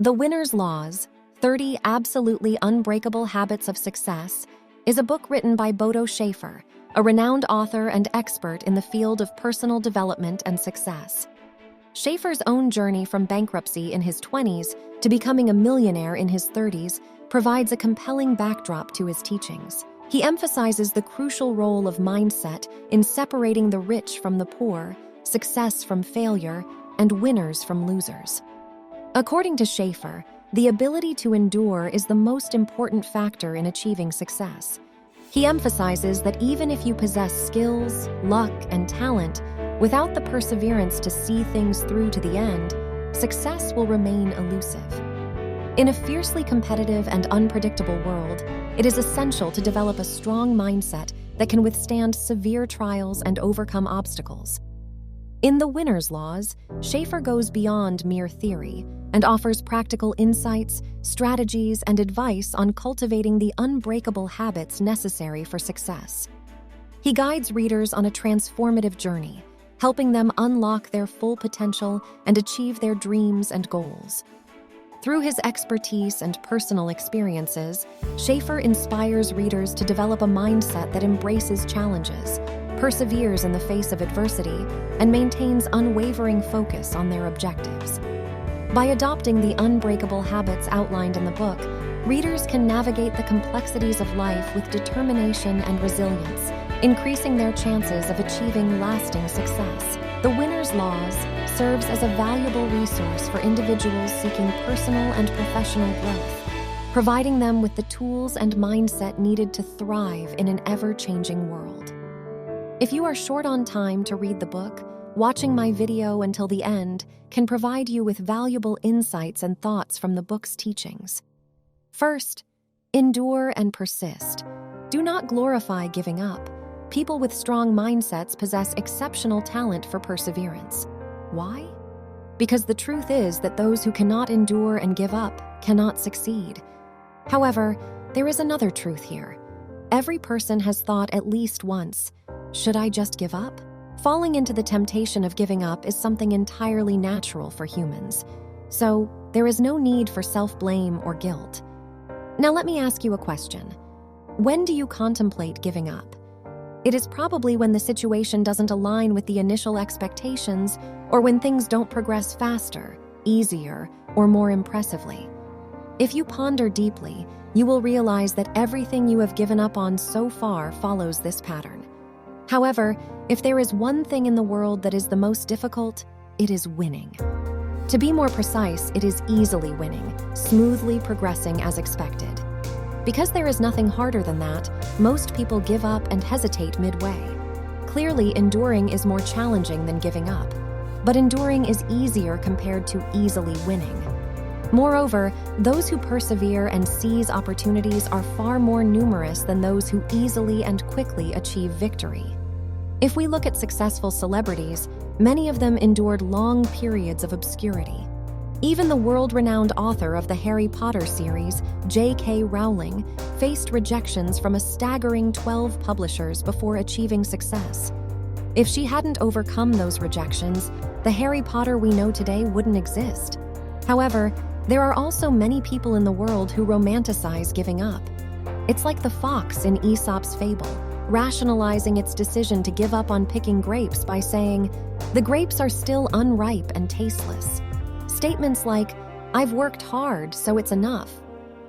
The Winner's Laws, 30 Absolutely Unbreakable Habits of Success, is a book written by Bodo Schaefer, a renowned author and expert in the field of personal development and success. Schaefer's own journey from bankruptcy in his 20s to becoming a millionaire in his 30s provides a compelling backdrop to his teachings. He emphasizes the crucial role of mindset in separating the rich from the poor, success from failure, and winners from losers. According to Schaefer, the ability to endure is the most important factor in achieving success. He emphasizes that even if you possess skills, luck, and talent, without the perseverance to see things through to the end, success will remain elusive. In a fiercely competitive and unpredictable world, it is essential to develop a strong mindset that can withstand severe trials and overcome obstacles. In The Winner's Laws, Schaefer goes beyond mere theory and offers practical insights, strategies, and advice on cultivating the unbreakable habits necessary for success. He guides readers on a transformative journey, helping them unlock their full potential and achieve their dreams and goals. Through his expertise and personal experiences, Schaefer inspires readers to develop a mindset that embraces challenges, perseveres in the face of adversity, and maintains unwavering focus on their objectives. By adopting the unbreakable habits outlined in the book, readers can navigate the complexities of life with determination and resilience, increasing their chances of achieving lasting success. The Winner's Laws serves as a valuable resource for individuals seeking personal and professional growth, providing them with the tools and mindset needed to thrive in an ever-changing world. If you are short on time to read the book, watching my video until the end can provide you with valuable insights and thoughts from the book's teachings. First, endure and persist. Do not glorify giving up. People with strong mindsets possess exceptional talent for perseverance. Why? Because the truth is that those who cannot endure and give up cannot succeed. However, there is another truth here. Every person has thought at least once, should I just give up? Falling into the temptation of giving up is something entirely natural for humans, so there is no need for self-blame or guilt. Now let me ask you a question. When do you contemplate giving up? It is probably when the situation doesn't align with the initial expectations or when things don't progress faster, easier, or more impressively. If you ponder deeply, you will realize that everything you have given up on so far follows this pattern. However, if there is one thing in the world that is the most difficult, it is winning. To be more precise, it is easily winning, smoothly progressing as expected. Because there is nothing harder than that, most people give up and hesitate midway. Clearly, enduring is more challenging than giving up, but enduring is easier compared to easily winning. Moreover, those who persevere and seize opportunities are far more numerous than those who easily and quickly achieve victory. If we look at successful celebrities, many of them endured long periods of obscurity. Even the world-renowned author of the Harry Potter series, J.K. Rowling, faced rejections from a staggering 12 publishers before achieving success. If she hadn't overcome those rejections, the Harry Potter we know today wouldn't exist. However, there are also many people in the world who romanticize giving up. It's like the fox in Aesop's fable, rationalizing its decision to give up on picking grapes by saying, "The grapes are still unripe and tasteless." Statements like, "I've worked hard, so it's enough."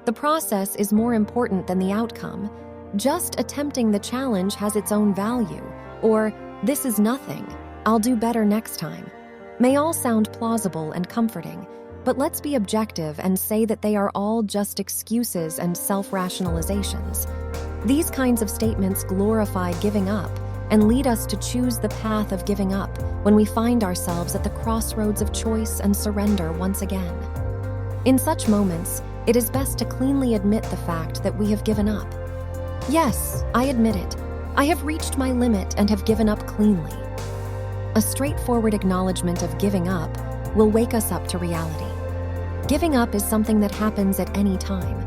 The process is more important than the outcome. Just attempting the challenge has its own value, or "This is nothing, I'll do better next time," may all sound plausible and comforting, but let's be objective and say that they are all just excuses and self-rationalizations. These kinds of statements glorify giving up and lead us to choose the path of giving up when we find ourselves at the crossroads of choice and surrender once again. In such moments, it is best to cleanly admit the fact that we have given up. Yes, I admit it. I have reached my limit and have given up cleanly. A straightforward acknowledgement of giving up will wake us up to reality. Giving up is something that happens at any time.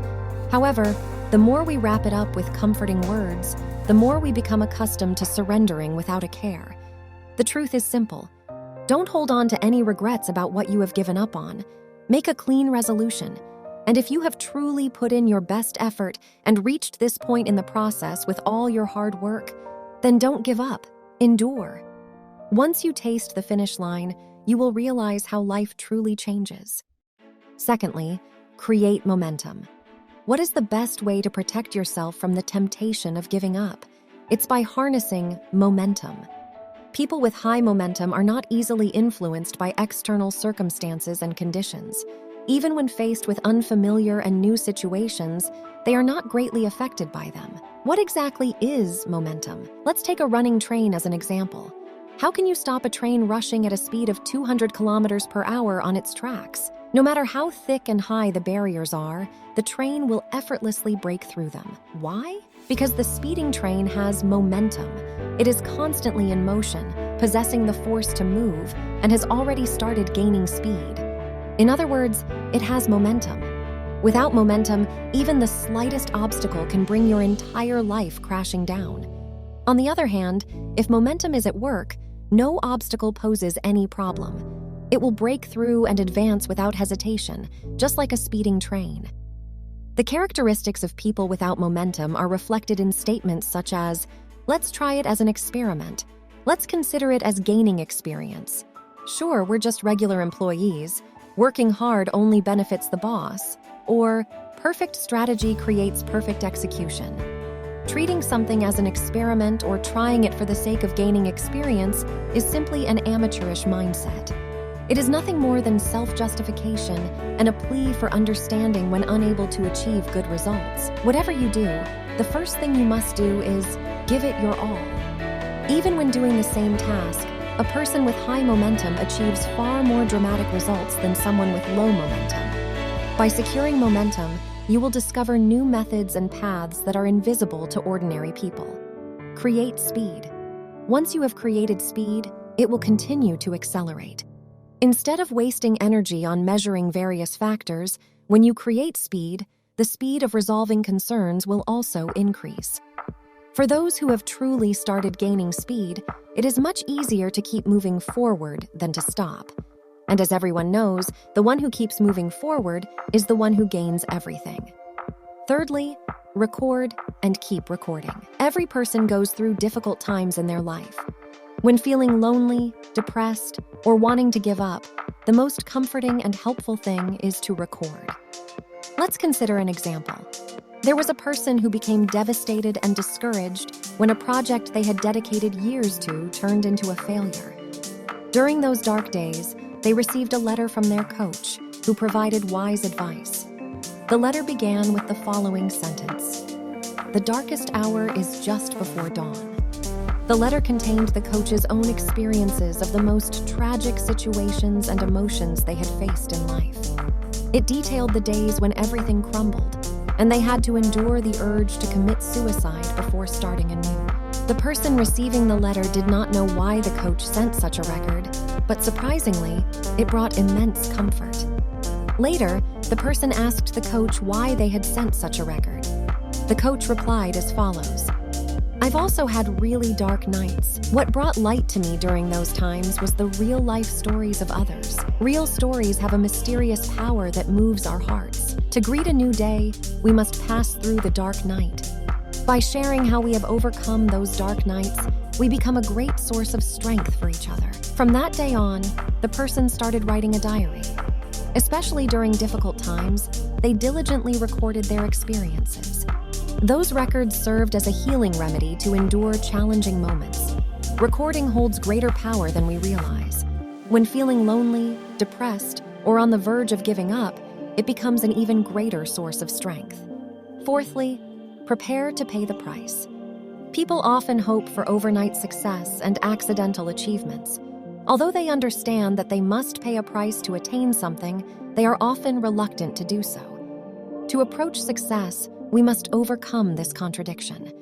However, the more we wrap it up with comforting words, the more we become accustomed to surrendering without a care. The truth is simple. Don't hold on to any regrets about what you have given up on. Make a clean resolution. And if you have truly put in your best effort and reached this point in the process with all your hard work, then don't give up. Endure. Once you taste the finish line, you will realize how life truly changes. Secondly, create momentum. What is the best way to protect yourself from the temptation of giving up? It's by harnessing momentum. People with high momentum are not easily influenced by external circumstances and conditions. Even when faced with unfamiliar and new situations, they are not greatly affected by them. What exactly is momentum? Let's take a running train as an example. How can you stop a train rushing at a speed of 200 kilometers per hour on its tracks? No matter how thick and high the barriers are, the train will effortlessly break through them. Why? Because the speeding train has momentum. It is constantly in motion, possessing the force to move, and has already started gaining speed. In other words, it has momentum. Without momentum, even the slightest obstacle can bring your entire life crashing down. On the other hand, if momentum is at work, no obstacle poses any problem. It will break through and advance without hesitation, just like a speeding train. The characteristics of people without momentum are reflected in statements such as, "Let's try it as an experiment. Let's consider it as gaining experience. Sure, we're just regular employees. Working hard only benefits the boss." Or, "Perfect strategy creates perfect execution." Treating something as an experiment or trying it for the sake of gaining experience is simply an amateurish mindset. It is nothing more than self-justification and a plea for understanding when unable to achieve good results. Whatever you do, the first thing you must do is give it your all. Even when doing the same task, a person with high momentum achieves far more dramatic results than someone with low momentum. By securing momentum, you will discover new methods and paths that are invisible to ordinary people. Create speed. Once you have created speed, it will continue to accelerate. Instead of wasting energy on measuring various factors, when you create speed, the speed of resolving concerns will also increase. For those who have truly started gaining speed, it is much easier to keep moving forward than to stop. And as everyone knows, the one who keeps moving forward is the one who gains everything. Thirdly, record and keep recording. Every person goes through difficult times in their life. When feeling lonely, depressed, or wanting to give up, the most comforting and helpful thing is to record. Let's consider an example. There was a person who became devastated and discouraged when a project they had dedicated years to turned into a failure. During those dark days, they received a letter from their coach, who provided wise advice. The letter began with the following sentence: "The darkest hour is just before dawn." The letter contained the coach's own experiences of the most tragic situations and emotions they had faced in life. It detailed the days when everything crumbled, and they had to endure the urge to commit suicide before starting anew. The person receiving the letter did not know why the coach sent such a record, but surprisingly, it brought immense comfort. Later, the person asked the coach why they had sent such a record. The coach replied as follows: "I've also had really dark nights. What brought light to me during those times was the real-life stories of others. Real stories have a mysterious power that moves our hearts. To greet a new day, we must pass through the dark night. By sharing how we have overcome those dark nights, we become a great source of strength for each other." From that day on, the person started writing a diary. Especially during difficult times, they diligently recorded their experiences. Those records served as a healing remedy to endure challenging moments. Recording holds greater power than we realize. When feeling lonely, depressed, or on the verge of giving up, it becomes an even greater source of strength. Fourthly, prepare to pay the price. People often hope for overnight success and accidental achievements. Although they understand that they must pay a price to attain something, they are often reluctant to do so. To approach success, we must overcome this contradiction.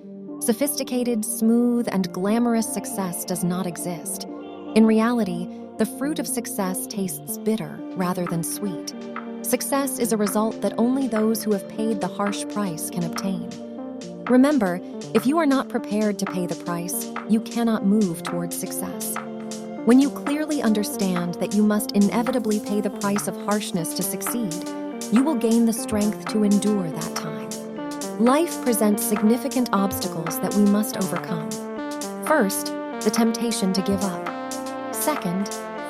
Sophisticated, smooth, and glamorous success does not exist. In reality, the fruit of success tastes bitter rather than sweet. Success is a result that only those who have paid the harsh price can obtain. Remember, if you are not prepared to pay the price, you cannot move towards success. When you clearly understand that you must inevitably pay the price of harshness to succeed, you will gain the strength to endure that time. Life presents significant obstacles that we must overcome. First, the temptation to give up. Second,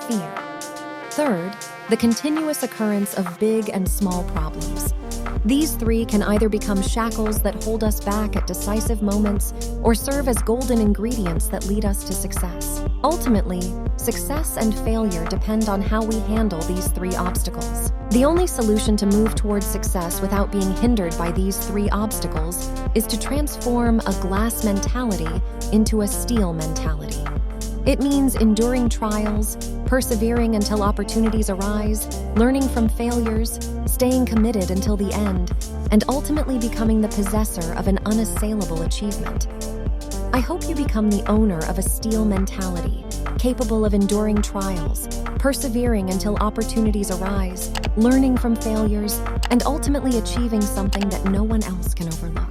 fear. Third, the continuous occurrence of big and small problems. These three can either become shackles that hold us back at decisive moments or serve as golden ingredients that lead us to success. Ultimately, success and failure depend on how we handle these three obstacles. The only solution to move towards success without being hindered by these three obstacles is to transform a glass mentality into a steel mentality. It means enduring trials, persevering until opportunities arise, learning from failures, staying committed until the end, and ultimately becoming the possessor of an unassailable achievement. I hope you become the owner of a steel mentality, capable of enduring trials, persevering until opportunities arise, learning from failures, and ultimately achieving something that no one else can overlook.